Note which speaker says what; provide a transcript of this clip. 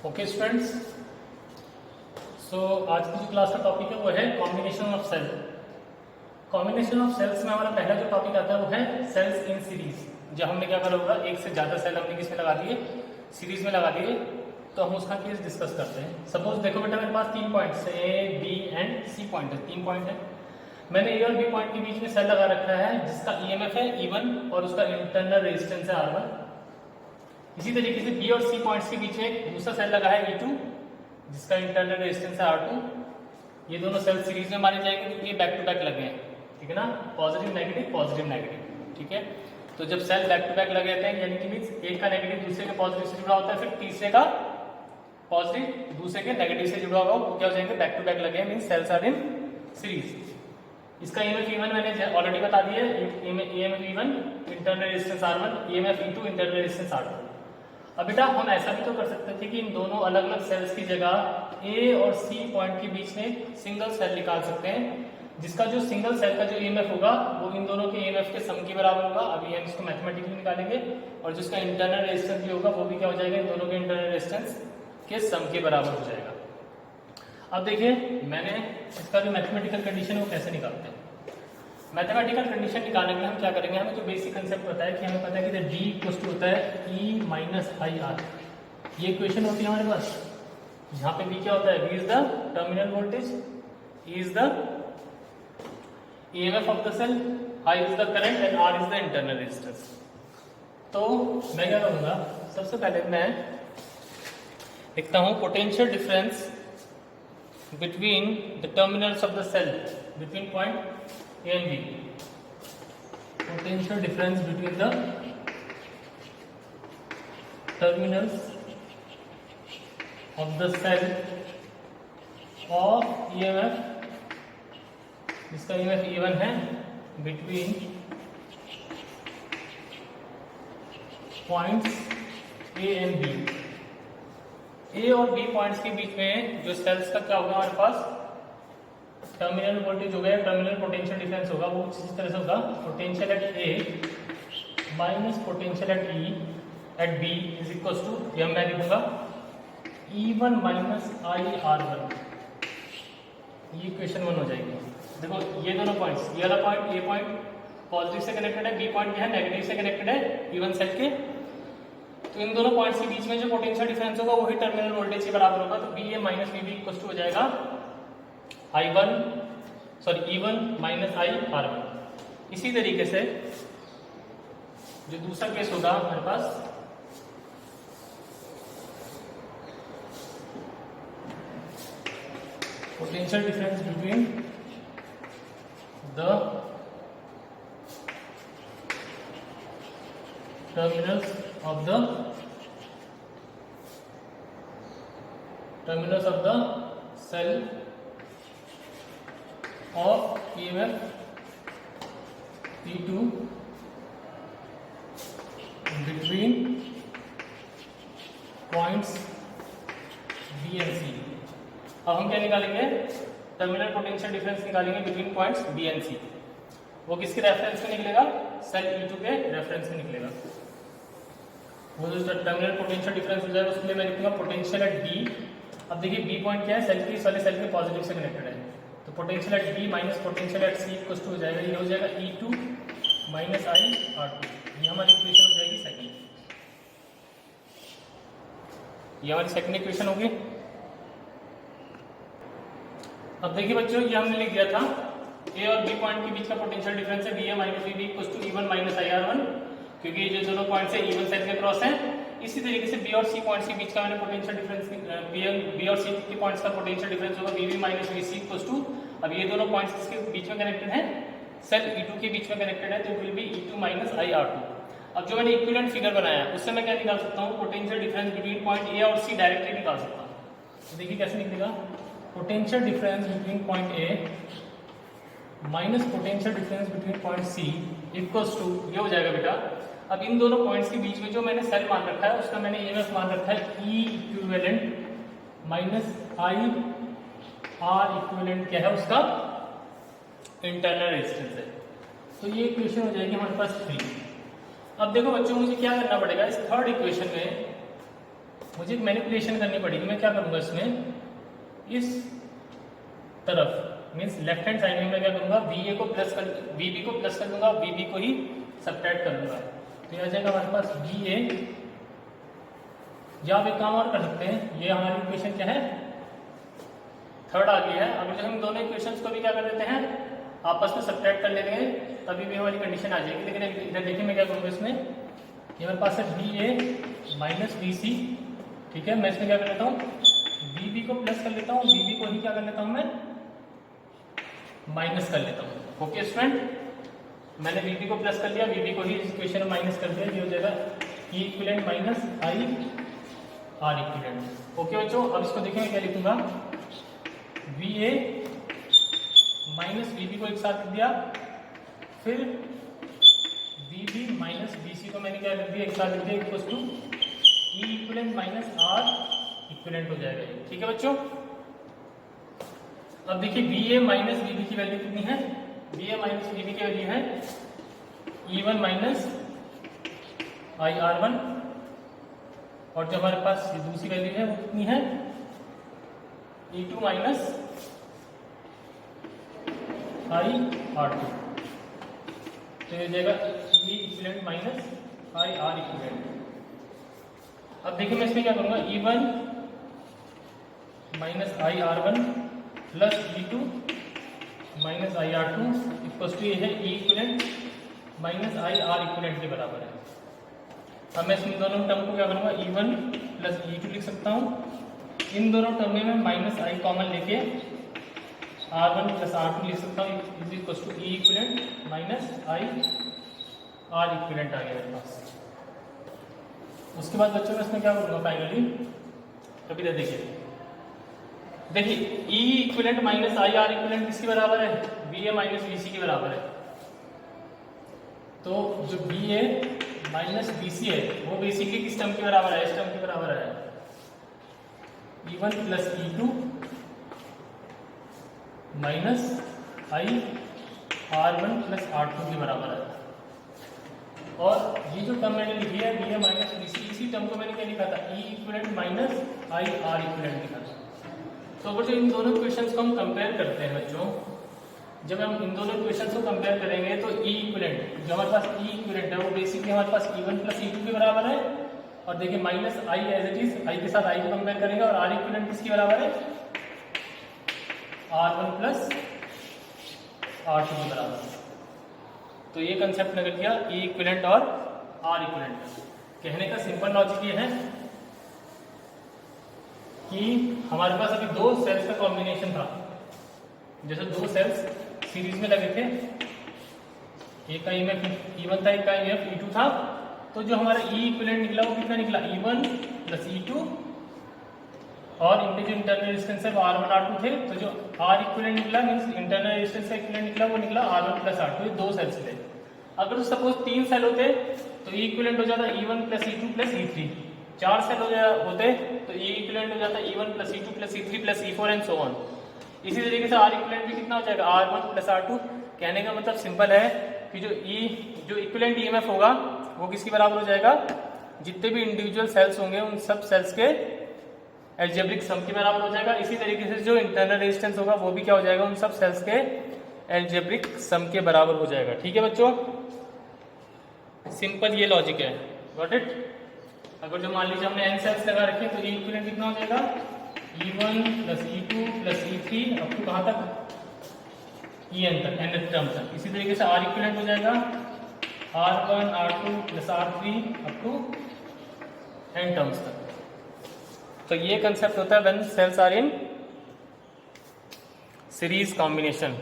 Speaker 1: Okay students, सो आज की जो क्लास का टॉपिक है वो है combination of cell. Combination of cells में हमारा पहला जो टॉपिक आता है वो है सेल्स इन सीरीज। जब हमने क्या करा होगा, एक से ज्यादा सेल हमने किसमें लगा दिए, सीरीज में लगा दिए, तो हम उसका केस डिस्कस करते हैं। सपोज देखो बेटा, मेरे पास 3 points A B and C point है, 3 पॉइंट है। मैंने ए और बी पॉइंट के बीच में सेल लगा रखा है जिसका ईएमएफ है E1 और उसका इंटरनल रेजिस्टेंस है R1। इसी तरीके से बी और सी पॉइंट्स के बीच में दूसरा सेल लगा है E2 जिसका इंटरनल रेजिस्टेंस है R2। ये दोनों सेल सीरीज में माने जाएंगे क्योंकि ये बैक टू बैक लगे हैं, ठीक है ना, पॉजिटिव नेगेटिव, ठीक है। तो जब सेल बैक टू बैक लगे रहते हैं यानी कि मींस एक का नेगेटिव दूसरे के पॉजिटिव से जुड़ा होता है, फिर तीसरे का पॉजिटिव दूसरे के नेगेटिव से जुड़ा होगा, वो क्या हो जाएंगे, बैक टू बैक लगे हैं, means cells are in series. इसका ईएमएफ E1 मैंने ऑलरेडी बता दिया, EMF E1 internal resistance R1, EMF E2 internal resistance R2। अब बेटा हम ऐसा भी तो कर सकते थे कि इन दोनों अलग अलग सेल्स की जगह ए और सी पॉइंट के बीच में सिंगल सेल निकाल सकते हैं, जिसका जो सिंगल सेल का जो ईएमएफ होगा वो इन दोनों के ईएमएफ के सम के बराबर होगा। अभी हम इसको मैथमेटिकली निकालेंगे, और जिसका इंटरनल रेजिस्टेंस भी होगा वो भी क्या हो जाएगा, इन दोनों के इंटरनल रेजिस्टेंस के सम के बराबर हो जाएगा। अब देखिए, मैंने इसका जो मैथमेटिकल कंडीशन है वो कैसे निकालते हैं। मैथमेटिकल कंडीशन निकालने के लिए हम क्या करेंगे, हमें जो बेसिक कंसेप्ट पता है कि हमें पता है कि D इक्वल टू होता है E माइनस आई आर। ये इक्वेशन होती है हमारे पास, जहाँ पे B क्या होता है, V is the terminal voltage, E is the EMF of the cell, I is the current and R is the internal resistance. तो मैं क्या करूँगा, सबसे पहले मैं लिखता हूँ potential difference between the terminals of the cell between point A and B, potential difference between the terminals of the cell of EMF, जिसका EMF E1 है, between points A and B। A और B points के बीच में जो sales का क्या होगा, हमारे पास टर्मिनल वोल्टेज हो गया, टर्मिनल पोटेंशियल डिफरेंस होगा, वो इस तरह से होगा, potential at A minus potential at E at B is equal to, ये मैं लिखूंगा E1 माइनस आई R1। ये इक्वेशन 1 हो जाएगी। देखो ये दोनों पॉइंट्स, ये वाला पॉइंट, ये पॉइंट पॉजिटिव से कनेक्टेड है, बी पॉइंट क्या है, नेगेटिव से कनेक्टेड है E1 सेल के। तो इन दोनों पॉइंट्स के बीच में जो पोटेंशियल डिफरेंस होगा वही टर्मिनल वोल्टेज के बराबर होगा। तो B A minus B B equal to हो जाएगा E1 माइनस आई R1। इसी तरीके से जो दूसरा केस होगा हमारे पास, potential difference between the terminals of the cell of EMF E2 between points B and C। अब हम क्या निकालेंगे, टर्मिनल पोटेंशियल डिफरेंस निकालेंगे between points B and C। वो किसके रेफरेंस में निकलेगा, सेल E2 के रेफरेंस में निकलेगा। वो जो टर्मिनल पोटेंशियल डिफरेंस हो जाएगा उसके लिए मैं लिखूंगा पोटेंशियल एट B। अब देखिए B पॉइंट क्या है, सेल की, इस वाले सेल के पॉजिटिव से कनेक्टेड है, तो potential at B minus potential at C equal to हो जाएगा, ये हो जाएगा E2 माइनस आई R2। ये हमारी इक्वेशन हो जाएगी सेकंड, ये हमारी सेकंड इक्वेशन होगी। अब देखिए बच्चों, ये हमने लिख दिया था A और B पॉइंट के बीच का पोटेंशियल डिफरेंस है BA minus BB equal to E1 minus I R1, क्योंकि ये जो दोनों पॉइंट्स है E1 सेल के क्रॉस है। इसी तरीके से B और C पॉइंट्स के बीच का मैंने पोटेंशियल डिफरेंस, B और C के पॉइंट्स का पोटेंशियल डिफरेंस होगा BB minus BC equal to, अब ये दोनों पॉइंट्स किसके बीच में कनेक्टेड हैं, सेल E2 के बीच में कनेक्टेड है, तो will be E2 minus I R2। अब जो मैंने इक्विवेलेंट फिगर बनाया है उससे मैं क्या निकाल सकता हूँ, potential difference between point A और C डायरेक्टली निकाल सकता हूँ। तो देखिए कैसे निकलेगा, potential difference between point A minus potential difference between point C equals to, ये हो जाएगा बेटा। अब इन दोनों पॉइंट्स के बीच में जो मैंने सेल मान रखा है उसका मैंने EMF मान रखा है E इक्विवेलेंट माइनस आई R इक्विवेलेंट क्या है, उसका इंटरनल रेजिस्टेंस है। तो ये इक्वेशन हो जाएगी हमारे पास 3। अब देखो बच्चों, मुझे क्या करना पड़ेगा, इस थर्ड इक्वेशन में मुझे एक मैनिपुलेशन करनी पड़ेगी। मैं क्या करूँगा इसमें, इस तरफ मीन्स लेफ्ट हैंड साइड में मैं क्या करूँगा, VA को प्लस कर VB को प्लस कर दूंगा, VB को ही सब्ट्रैक्ट कर दूंगा। तो यह आ जाएगा हमारे पास VA, या आप एक काम और कर सकते हैं, ये हमारी इक्वेशन क्या है, थर्ड आ गई है। अगर जो हम दोनों इक्वेशंस को भी क्या कर देते हैं, आपस में सब्ट्रैक्ट कर लेते हैं, तभी भी हमारी कंडीशन आ जाएगी। लेकिन इधर देखिए मैं क्या करूँगा इसमें, ये मेरे पास है VA माइनस BC, ठीक है। मैं इसमें क्या कर लेता हूँ, VB को प्लस कर लेता हूँ, VB को ही क्या कर लेता हूँ मैं, माइनस कर लेता हूँ। ओके स्टूडेंट, मैंने VB को प्लस कर लिया, VB को ही इस इक्वेशन में माइनस कर दिया, ये हो जाएगा E equivalent minus I R equivalent. Okay बच्चों, अब इसको देखेंगे क्या लिखूंगा, VA माइनस VB को एक साथ लिख दिया, फिर VB माइनस BC को मैंने क्या लिख दिया, एक साथ लिख दिया, equals to E equivalent minus R equivalent हो जाएगा ये। ठीक है बच्चों, अब देखिए VA माइनस VB की वैल्यू कितनी है, VA माइनस VB की वैल्यू है E1 माइनस IR1, और जो हमारे पास दूसरी वैल्यू है वो कितनी है, E2 माइनस IR2। तो ये हो जाएगा E equivalent minus IR equivalent. अब देखिए मैं इसमें क्या करूंगा, E1 minus IR1 plus E2 minus IR2 equals to ये है E equivalent minus IR equivalent के बराबर है। अब मैं इसमें दोनों टर्म को क्या करूंगा, E1 प्लस E2 लिख सकता हूँ। इन दोनों टर्म में मैं माइनस I कॉमन लेके R1 प्लस R2 लिख सकता हूँ, is equals to E equivalent minus IR equivalent आ गया मेरे पास। उसके बाद बच्चों मैं इसमें क्या करूँगा फाइनली, कभी देखिए E equivalent minus IR equivalent किसके बराबर है, VA माइनस BC के बराबर है। तो जो VA माइनस BC है वो बेसिकली किस टर्म के बराबर है, इस टर्म के बराबर है, E1 plus E2 minus IR1 plus R2 के बराबर है। और ये जो टर्म मैंने लिखी है VA माइनस BC, इसी टर्म को मैंने क्या लिखा था, E equivalent minus IR equivalent लिखा था। तो अगर जो इन दोनों इक्वेशंस को हम कंपेयर करते हैं बच्चों, जब हम इन दोनों इक्वेशंस को कंपेयर करेंगे तो E इक्विवेलेंट, जो हमारे पास E इक्विवेलेंट है वो बेसिकली हमारे पास E1 प्लस E2 के बराबर है। और देखिए minus I as it is, I के साथ I को कंपेयर करेंगे, और R इक्विवेलेंट किसके बराबर है, R1 प्लस R2 के बराबर है। तो ये कंसेप्ट लग गया E इक्विवेलेंट और R इक्विवेलेंट। कहने का सिंपल लॉजिक ये है कि हमारे पास अभी दो सेल्स का कॉम्बिनेशन था, जैसे दो सेल्स सीरीज में लगे थे, एक का EMF E1 था, एक का EMF E2 था। तो जो हमारा E इक्विवेलेंट निकला वो कितना निकला, E1 प्लस E2, और इनके जो इंटरनल रेजिस्टेंस है वो R1 R2 थे। तो जो R इक्विवेलेंट निकला मींस इंटरनल रेजिस्टेंस का इक्विवेलेंट निकला, वो निकला R1 प्लस R2। ये दो सेल्स थे। अगर तो सपोज तीन सेल होते तो E इक्विवेलेंट हो जाता E1 plus E2 plus E3। चार सेल होते तो E इक्विवेलेंट हो जाता E1 plus E2 plus E3 plus E4 and so on. इसी तरीके से R इक्विवेलेंट भी कितना हो जाएगा, R1 प्लस R2। कहने का मतलब सिंपल है कि जो इक्विवेलेंट EMF होगा वो किसके बराबर हो जाएगा, जितने भी इंडिविजुअल सेल्स होंगे उन सब सेल्स के एल्जेब्रिक सम के बराबर हो जाएगा। इसी तरीके से जो इंटरनल रेजिस्टेंस होगा वो भी क्या हो जाएगा, उन सब सेल्स के एल्जेब्रिक सम के बराबर हो जाएगा। ठीक है बच्चों, सिंपल ये लॉजिक है, गॉट इट। अगर जो मान लीजिए हमने n सेल्स लगा रखे तो E इक्विवेलेंट कितना हो जाएगा, E1 plus E2 plus E3 up to कहाँ तक, En तक, nth टर्म तक। इसी तरीके से R इक्विवेलेंट हो जाएगा R1 R2 plus R3 up to n terms तक। तो ये कंसेप्ट होता है when cells are in series combination.